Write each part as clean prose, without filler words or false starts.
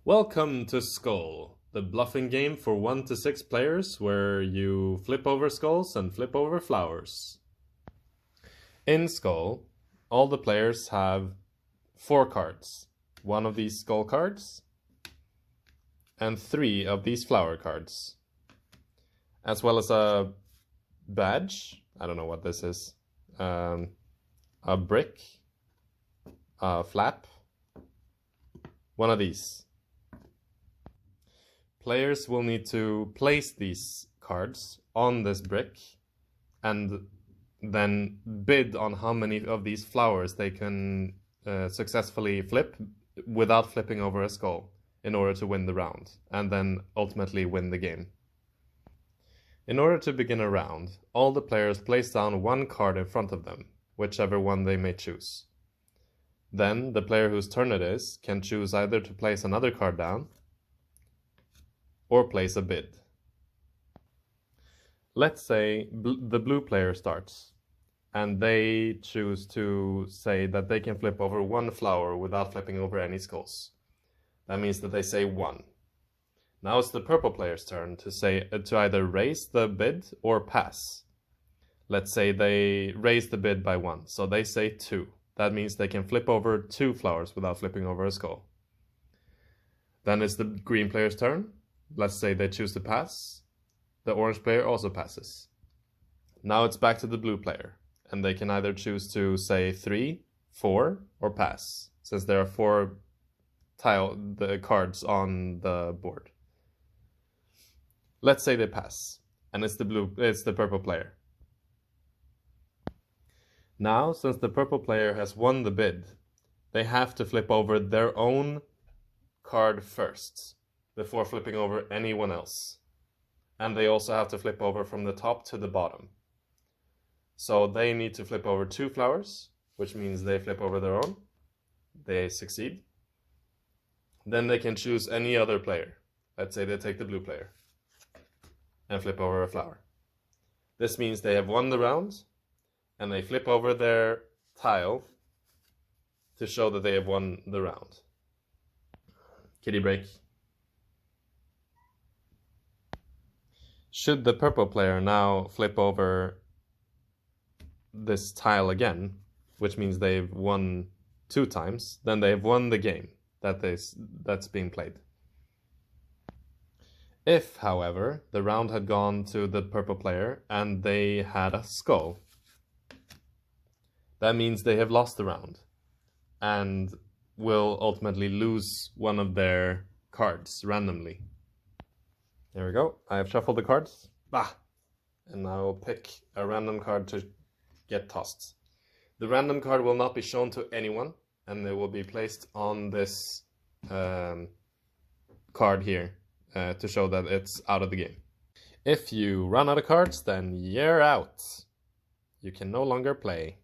Welcome to Skull, the bluffing game for 1 to 6 players where you flip over skulls and flip over flowers. In Skull, all the players have 4 cards. 1 of these skull cards and 3 of these flower cards. As well as a badge, I don't know what this is, a brick, a flap, 1 of these. Players will need to place these cards on this brick and then bid on how many of these flowers they can successfully flip without flipping over a skull in order to win the round, and then ultimately win the game. In order to begin a round, all the players place down 1 card in front of them, whichever one they may choose. Then the player whose turn it is can choose either to place another card down or place a bid. Let's say the blue player starts, and they choose to say that they can flip over 1 flower without flipping over any skulls. That means that they say 1. Now it's the purple player's turn to either raise the bid or pass. Let's say they raise the bid by 1, so they say 2. That means they can flip over 2 flowers without flipping over a skull. Then it's the green player's turn. Let's say they choose to pass. The orange player also passes. Now it's back to the blue player, and they can either choose to say 3, 4, or pass, since there are 4 cards on the board. Let's say they pass, and it's the purple player. Now, since the purple player has won the bid, they have to flip over their own card first, before flipping over anyone else. And they also have to flip over from the top to the bottom. So they need to flip over 2 flowers, which means they flip over their own. They succeed. Then they can choose any other player. Let's say they take the blue player and flip over a flower. This means they have won the round, and they flip over their tile to show that they have won the round. Kitty break. Should the purple player now flip over this tile again, which means they've won 2 times, then they've won the game that's being played. If, however, the round had gone to the purple player and they had a skull, that means they have lost the round and will ultimately lose one of their cards randomly. There we go. I have shuffled the cards. And I will pick a random card to get tossed. The random card will not be shown to anyone, and it will be placed on this card here to show that it's out of the game. If you run out of cards, then you're out. You can no longer play.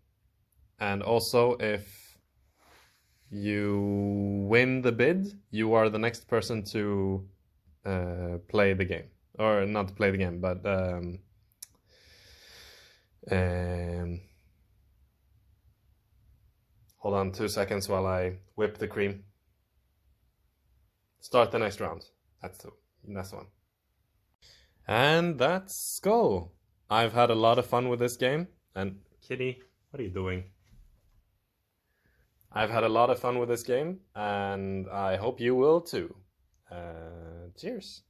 And also, if you win the bid, you are the next person to play the game. Or not play the game, but hold on 2 seconds while I whip the cream. Start the next round. That's the one. And that's Skull. I've had a lot of fun with this game. And Kitty, what are you doing? I've had a lot of fun with this game, and I hope you will too. Cheers.